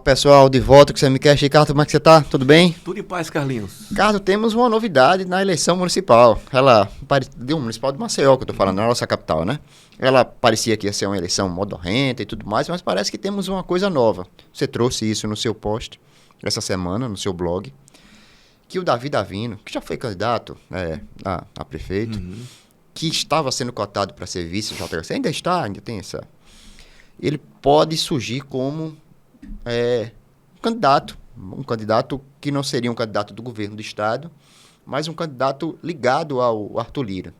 Pessoal, de volta com o CMCast. Ricardo, como é que você tá? Tudo bem? Tudo em paz, Carlinhos. Ricardo, temos uma novidade na eleição municipal. Deu municipal de Maceió, que eu tô falando, na nossa capital, né? Ela parecia que ia ser uma eleição modorrenta e tudo mais, mas parece que temos uma coisa nova. Você trouxe isso no seu post, essa semana, no seu blog, que o Davi Davino, que já foi candidato a prefeito, que estava sendo cotado para ser vice do JHC, ainda tem essa... Ele pode surgir como um candidato que não seria um candidato do governo do estado, mas um candidato ligado ao Arthur Lira.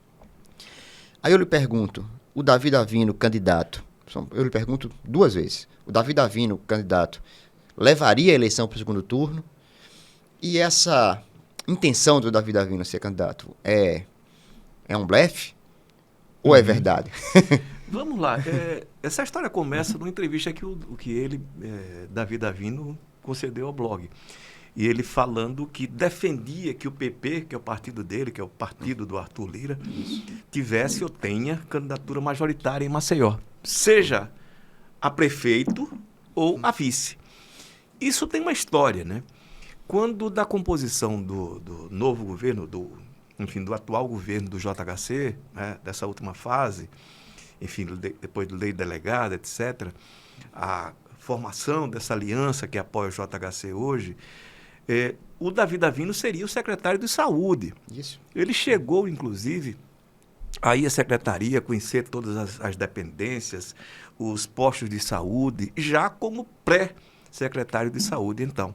Aí eu lhe pergunto, o Davi Davino, candidato, eu lhe pergunto duas vezes, o Davi Davino, candidato, levaria a eleição para o segundo turno? E essa intenção do Davi Davino ser candidato é um blefe ou é verdade? Vamos lá. Essa história começa numa entrevista que ele, Davi Davino, concedeu ao blog. E ele falando que defendia que o PP, que é o partido dele, que é o partido do Arthur Lira, tivesse ou tenha candidatura majoritária em Maceió. Seja a prefeito ou a vice. Isso tem uma história, né? Quando da composição do novo governo, do atual governo do JHC, né, dessa última fase, enfim, depois de lei delegada, etc., a formação dessa aliança que apoia o JHC hoje, o Davi Davino seria o secretário de Saúde. Isso. Ele chegou, inclusive, aí a secretaria, conhecer todas as dependências, os postos de saúde, já como pré-secretário de Saúde, então.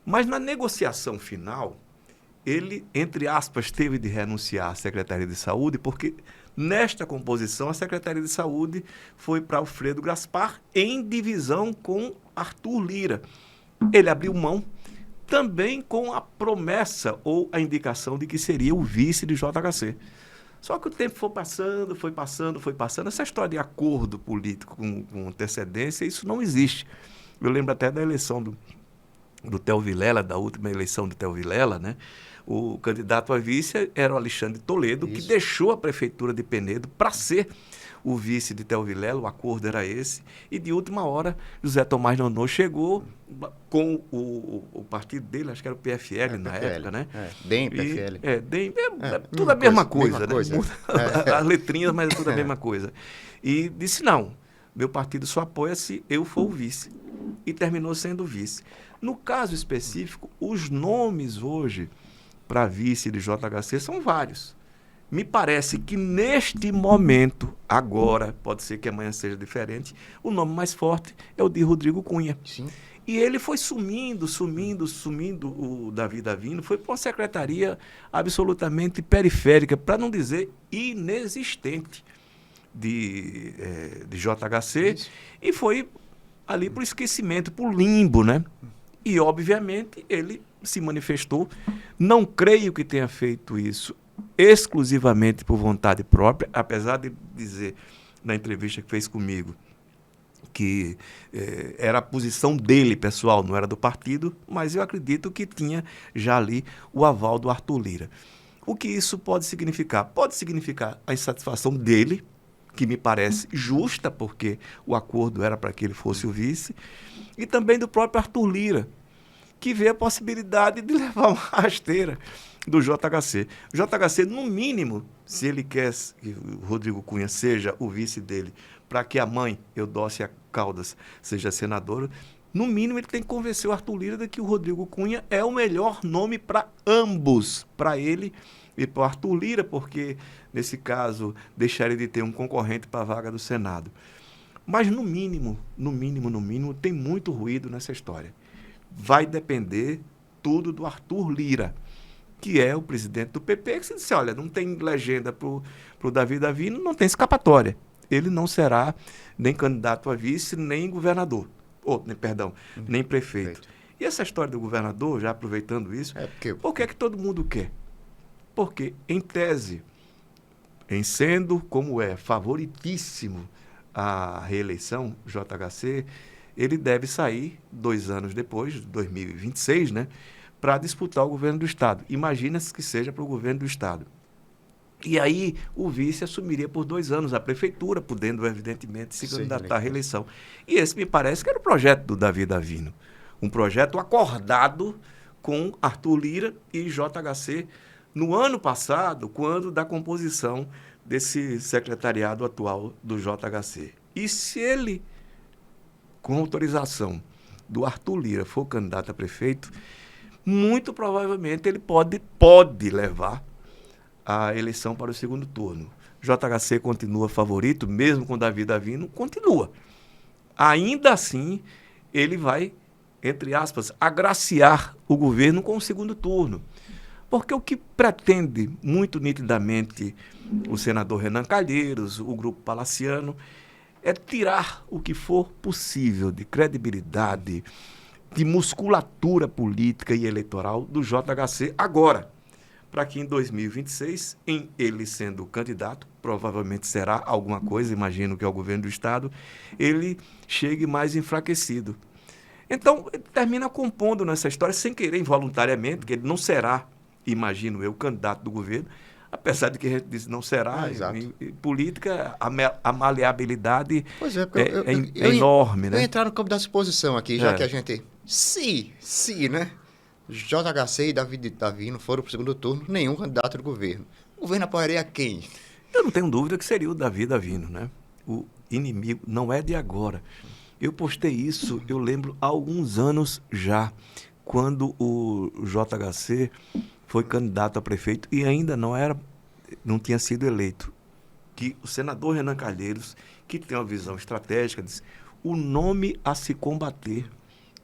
Mas na negociação final, ele, entre aspas, teve de renunciar à Secretaria de Saúde, porque nesta composição a Secretaria de Saúde foi para Alfredo Gaspar, em divisão com Arthur Lira. Ele abriu mão também com a promessa ou a indicação de que seria o vice de JHC. Só que o tempo foi passando. Essa história de acordo político com antecedência, isso não existe. Eu lembro até da eleição do Theo Vilela, da última eleição do Theo Vilela, né? O candidato a vice era o Alexandre Toledo, que deixou a prefeitura de Penedo para ser o vice de Theo Vilela, o acordo era esse, e de última hora José Tomás Nonô chegou com o partido dele, acho que era o PFL na época, né? DEM, PFL. Tudo a mesma coisa, né? Coisa. As letrinhas, mas é tudo a mesma coisa. E disse, não, meu partido só apoia se eu for o vice. E terminou sendo vice. No caso específico, os nomes hoje para vice de JHC são vários. Me parece que neste momento, agora, pode ser que amanhã seja diferente, o nome mais forte é o de Rodrigo Cunha. Sim. E ele foi sumindo, o Davi Davino, foi para uma secretaria absolutamente periférica, para não dizer inexistente de JHC, isso. E foi ali para o esquecimento, para o limbo, né? E, obviamente, ele se manifestou. Não creio que tenha feito isso exclusivamente por vontade própria, apesar de dizer na entrevista que fez comigo que era a posição dele, pessoal, não era do partido, mas eu acredito que tinha já ali o aval do Arthur Lira. O que isso pode significar? Pode significar a insatisfação dele, que me parece justa, porque o acordo era para que ele fosse o vice, e também do próprio Arthur Lira, que vê a possibilidade de levar uma rasteira do JHC. O JHC, no mínimo, se ele quer que o Rodrigo Cunha seja o vice dele, para que a mãe, Eudócia Caldas, seja senadora, no mínimo ele tem que convencer o Arthur Lira de que o Rodrigo Cunha é o melhor nome para ambos, para ele e para o Arthur Lira, porque, nesse caso, deixaria de ter um concorrente para a vaga do Senado. Mas, no mínimo, tem muito ruído nessa história. Vai depender tudo do Arthur Lira, que é o presidente do PP, que se disse, olha, não tem legenda para o Davi Davino, não tem escapatória. Ele não será nem candidato a vice, nem governador. Nem prefeito. E essa história do governador, já aproveitando isso, por que é que todo mundo quer? Porque, em tese, em sendo como é favoritíssimo a reeleição, JHC, ele deve sair 2 anos depois, 2026, né, para disputar o governo do Estado. Imagina-se que seja para o governo do Estado. E aí o vice assumiria por 2 anos a prefeitura, podendo, evidentemente, se candidatar à reeleição. E esse me parece que era o projeto do Davi Davino. Um projeto acordado com Arthur Lira e JHC no ano passado, quando da composição desse secretariado atual do JHC. E se ele, com autorização do Arthur Lira, for candidato a prefeito, muito provavelmente ele pode levar a eleição para o segundo turno. JHC continua favorito, mesmo com Davi Davino, continua. Ainda assim, ele vai, entre aspas, agraciar o governo com o segundo turno. Porque o que pretende muito nitidamente o senador Renan Calheiros, o grupo palaciano, é tirar o que for possível de credibilidade, de musculatura política e eleitoral do JHC agora, para que em 2026, em ele sendo candidato, provavelmente será alguma coisa, imagino que é o governo do Estado, ele chegue mais enfraquecido. Então, ele termina compondo nessa história, sem querer, involuntariamente, que ele não será, imagino eu, candidato do governo, apesar de que a gente disse não será, em política, a maleabilidade é enorme. Eu entrar no campo da suposição aqui, já que a gente... Se, né? JHC e Davi Davino foram para o segundo turno, nenhum candidato do governo. O governo apoiaria quem? Eu não tenho dúvida que seria o Davi Davino, né? O inimigo não é de agora. Eu postei isso, eu lembro, há alguns anos já, quando o JHC foi candidato a prefeito e ainda não tinha sido eleito. Que o senador Renan Calheiros, que tem uma visão estratégica, disse: o nome a se combater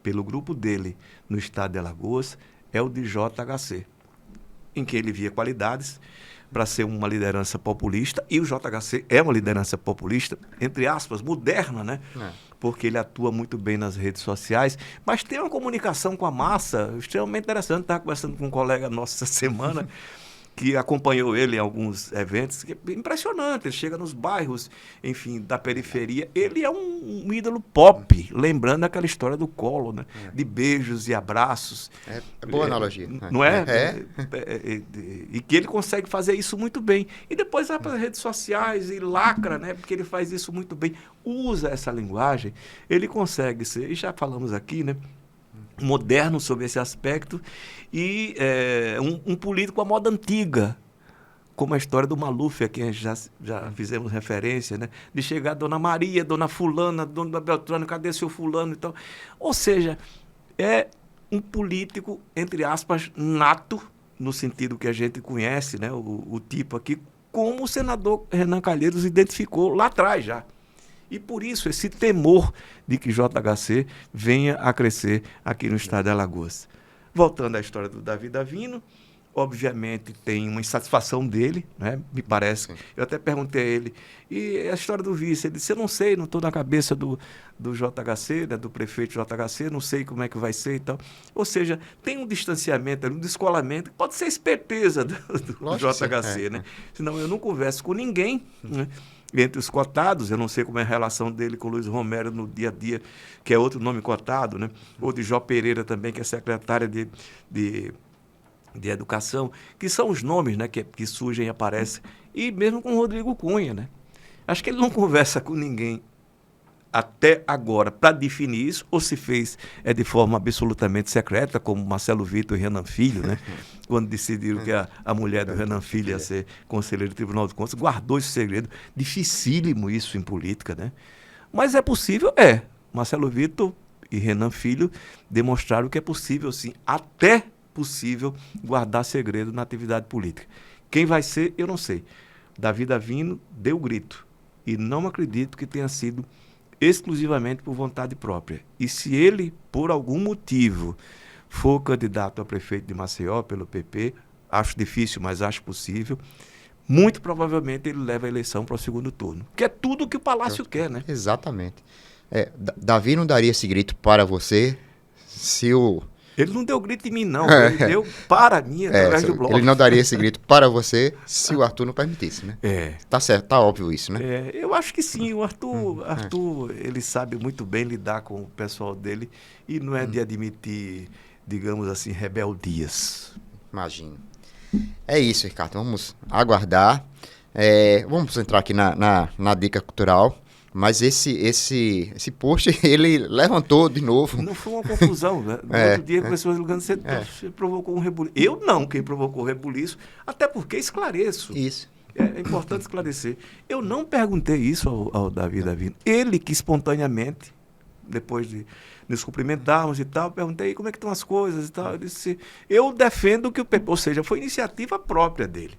pelo grupo dele no estado de Alagoas é o de JHC, em que ele via qualidades para ser uma liderança populista, e o JHC é uma liderança populista, entre aspas, moderna, né? Porque ele atua muito bem nas redes sociais, mas tem uma comunicação com a massa extremamente interessante. Estava conversando com um colega nosso essa semana, que acompanhou ele em alguns eventos, que é impressionante. Ele chega nos bairros, enfim, da periferia. Ele é um ídolo pop, lembrando aquela história do Collor, né? De beijos e abraços. É boa analogia. Não é? E que ele consegue fazer isso muito bem. E depois vai para as redes sociais e lacra, né? Porque ele faz isso muito bem. Usa essa linguagem, ele consegue ser, e já falamos aqui, né? Moderno sobre esse aspecto, e um político à moda antiga, como a história do Maluf, a quem a gente já fizemos referência, né? De chegar Dona Maria, Dona Fulana, Dona Beltrano, cadê seu fulano e tal. Ou seja, é um político, entre aspas, nato, no sentido que a gente conhece, né? O tipo aqui, como o senador Renan Calheiros identificou lá atrás já. E por isso esse temor de que JHC venha a crescer aqui no estado de Alagoas. Voltando à história do Davi Davino, obviamente tem uma insatisfação dele, né? Me parece. Sim. Eu até perguntei a ele, e a história do vice? Ele disse: eu não sei, não estou na cabeça do JHC, né? Do prefeito JHC, não sei como é que vai ser e tal. Ou seja, tem um distanciamento, um descolamento, que pode ser esperteza do JHC, né? Senão eu não converso com ninguém, né? Entre os cotados, eu não sei como é a relação dele com o Luiz Romero no dia a dia, que é outro nome cotado, né? Ou de Jó Pereira também, que é secretária de Educação, que são os nomes, né, que surgem e aparecem. E mesmo com o Rodrigo Cunha, né? Acho que ele não conversa com ninguém até agora para definir isso, ou se fez de forma absolutamente secreta, como Marcelo Vitor e Renan Filho, né? Quando decidiram que a mulher do Renan Filho ia ser conselheiro do Tribunal de Contas, guardou esse segredo. Dificílimo isso em política, né? Mas é possível? É. Marcelo Vitor e Renan Filho demonstraram que é possível, sim, até possível guardar segredo na atividade política. Quem vai ser, eu não sei. Davi Davino deu grito, e não acredito que tenha sido exclusivamente por vontade própria. E se ele, por algum motivo, for candidato a prefeito de Maceió pelo PP, acho difícil, mas acho possível, muito provavelmente ele leva a eleição para o segundo turno. Que é tudo que o Palácio quer, né? Exatamente. Davi não daria esse grito para você se o... Ele não deu grito em mim, não. Ele deu para mim através do bloco. Ele não daria esse grito para você se o Arthur não permitisse, né? Tá certo, tá óbvio isso, né? Eu acho que sim. O Arthur, ele sabe muito bem lidar com o pessoal dele e não é de admitir, digamos assim, rebeldias. Imagino. É isso, Ricardo. Vamos aguardar. Vamos entrar aqui na dica cultural. Mas esse post, ele levantou de novo. Não foi uma confusão, né? No outro dia, começou ligando, você provocou um rebuliço. Eu não, quem provocou o rebuliço, até porque esclareço. Isso. É importante esclarecer. Eu não perguntei isso ao Davi Davino. Ele que espontaneamente, depois de nos cumprimentarmos e tal, perguntei como é que estão as coisas e tal. Ele disse, eu defendo que ou seja, foi iniciativa própria dele.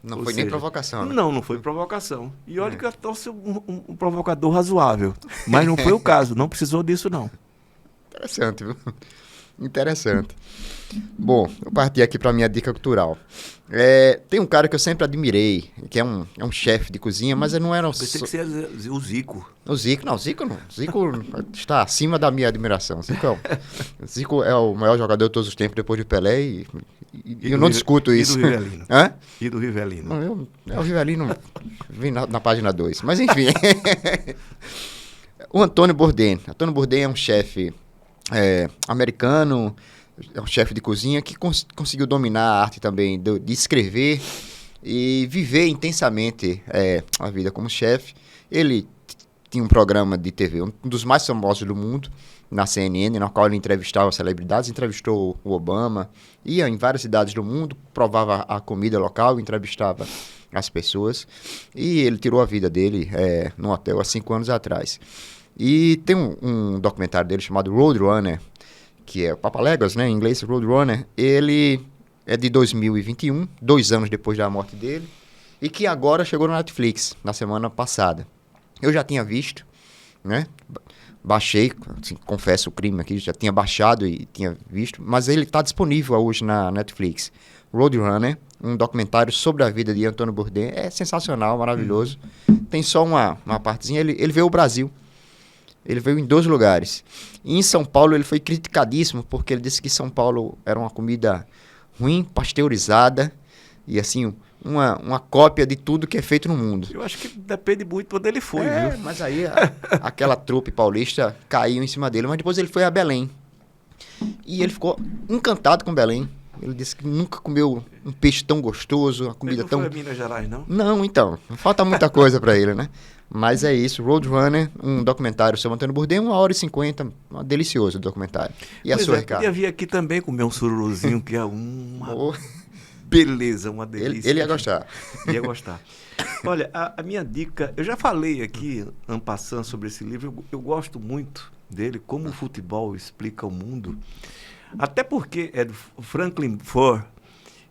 Não foi nem provocação, né? Não foi provocação. E olha que eu torço um provocador razoável. Mas não foi o caso, não precisou disso, não. Interessante, viu? Interessante. Bom, eu parti aqui para minha dica cultural. Tem um cara que eu sempre admirei, que é um chefe de cozinha, mas ele não era Pensei que você ia dizer o Zico. O Zico não. Zico está acima da minha admiração. Zico é o maior jogador de todos os tempos, depois de Pelé, e eu não discuto isso. E do Rivelino. Hã? E do Rivelino. O Rivelino vem na página 2. Mas enfim. O Antônio Bourdain. Antônio Bourdain é um chefe americano, é um chefe de cozinha que conseguiu dominar a arte também de escrever e viver intensamente a vida como chefe. Ele tinha um programa de TV, um dos mais famosos do mundo, na CNN, na qual ele entrevistava celebridades, entrevistou o Obama, ia em várias cidades do mundo, provava a comida local, entrevistava as pessoas, e ele tirou a vida dele num hotel há 5 anos atrás. E tem um documentário dele chamado Roadrunner, que é Papaléguas, né, em inglês, Roadrunner. Ele é de 2021, 2 anos depois da morte dele, e que agora chegou no Netflix, na semana passada. Eu já tinha visto, né? Baixei, assim, confesso o crime aqui, já tinha baixado e tinha visto, mas ele está disponível hoje na Netflix. Roadrunner, um documentário sobre a vida de Antônio Bourdain. É sensacional, maravilhoso. Tem só uma partezinha. Ele veio ao Brasil. Ele veio em 2 lugares. E em São Paulo ele foi criticadíssimo, porque ele disse que São Paulo era uma comida ruim, pasteurizada, e assim, uma cópia de tudo que é feito no mundo. Eu acho que depende muito de onde ele foi, viu? Mas aí aquela trupe paulista caiu em cima dele. Mas depois ele foi a Belém. E ele ficou encantado com Belém. Ele disse que nunca comeu um peixe tão gostoso, uma comida Ele tão... não foi a Minas Gerais, não? Não, então. Falta muita coisa para ele, né? Mas é isso. Roadrunner, um documentário sobre Antônio Bourdain, 1h50. Delicioso o documentário. E a sua, Ricardo? Podia vir aqui também comer um sururuzinho, que é uma beleza, uma delícia. Ele ia gostar. Ia gostar. Olha, a minha dica... Eu já falei aqui, en passant, sobre esse livro. Eu gosto muito dele, Como o Futebol Explica o Mundo. Até porque é do Franklin Foer,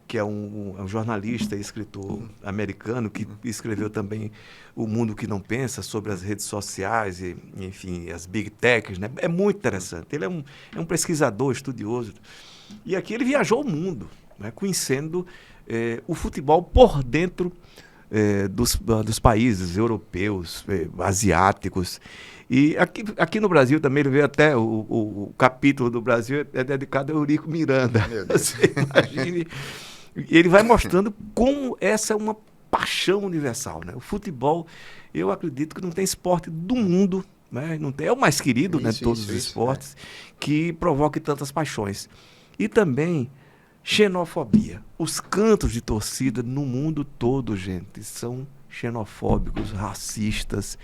que é um jornalista e escritor americano, que escreveu também O Mundo que Não Pensa, sobre as redes sociais e, enfim, as big techs, né? É muito interessante. Ele é um pesquisador, estudioso. E aqui ele viajou o mundo, né? Conhecendo o futebol por dentro dos países europeus, asiáticos. E aqui no Brasil também, ele veio até, o capítulo do Brasil é dedicado a Eurico Miranda. Você imagine. Ele vai mostrando como essa é uma paixão universal, né? O futebol, eu acredito que não tem esporte do mundo, né? Não tem, é o mais querido, né, de todos os esportes, que provoque tantas paixões. E também xenofobia. Os cantos de torcida no mundo todo, gente, são xenofóbicos, racistas.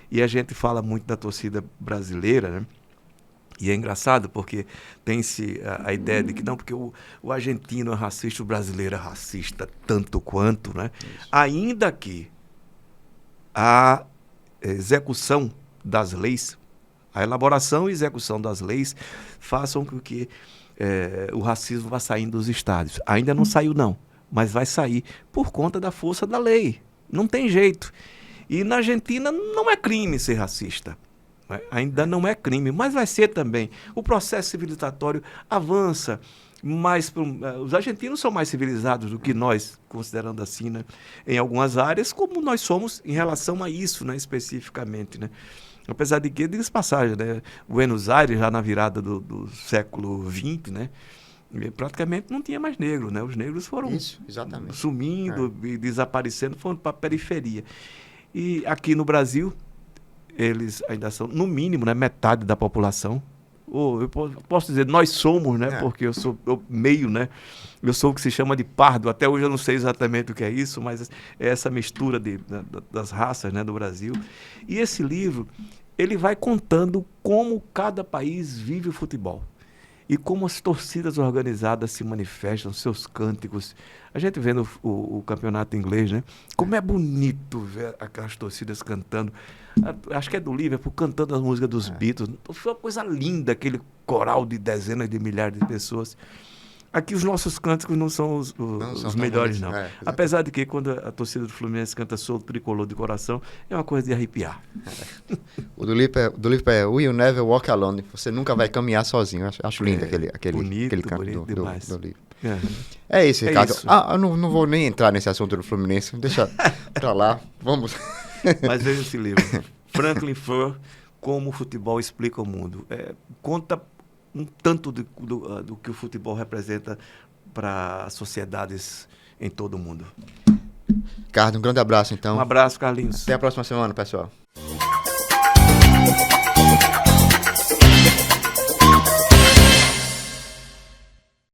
E a gente fala muito da torcida brasileira, né? E é engraçado porque tem-se a ideia de que não, porque o argentino é racista, o brasileiro é racista tanto quanto, né? Isso. Ainda que a execução das leis, a elaboração e execução das leis façam com que o racismo vá saindo dos estádios. Ainda não saiu, não, mas vai sair por conta da força da lei. Não tem jeito. E na Argentina não é crime ser racista. Ainda não é crime, mas vai ser também. O processo civilizatório avança, mas os argentinos são mais civilizados do que nós, considerando assim, né? Em algumas áreas, como nós somos em relação a isso, né? Especificamente, né? Apesar de que, diga-se passagem, né? Buenos Aires, já na virada do século XX, né? Praticamente não tinha mais negro, né? Os negros foram sumindo e desaparecendo, foram para a periferia. E aqui no Brasil, eles ainda são, no mínimo, né, metade da população. ou eu posso dizer, nós somos, né? Porque eu meio, né? Eu sou o que se chama de pardo. Até hoje eu não sei exatamente o que é isso, mas é essa mistura das raças, né, do Brasil. E esse livro, ele vai contando como cada país vive o futebol. E como as torcidas organizadas se manifestam, seus cânticos. A gente vendo o campeonato inglês, né? Como é bonito ver aquelas torcidas cantando. Acho que é do Liverpool, cantando as músicas dos Beatles. Foi uma coisa linda, aquele coral de dezenas de milhares de pessoas. Aqui os nossos cânticos não são os melhores, não. Apesar de que quando a torcida do Fluminense canta Sou o Tricolor de coração, é uma coisa de arrepiar. O do Liverpool é Will Never Walk Alone. Você nunca vai caminhar sozinho. Acho lindo aquele canto do Liverpool. É isso, Ricardo. Isso. Eu não vou nem entrar nesse assunto do Fluminense. Deixa pra lá. Vamos. Mas veja esse livro. Franklin Furr, Como o Futebol Explica o Mundo. Conta um tanto do que o futebol representa para as sociedades em todo o mundo. Ricardo, um grande abraço, então. Um abraço, Carlinhos. Até a próxima semana, pessoal.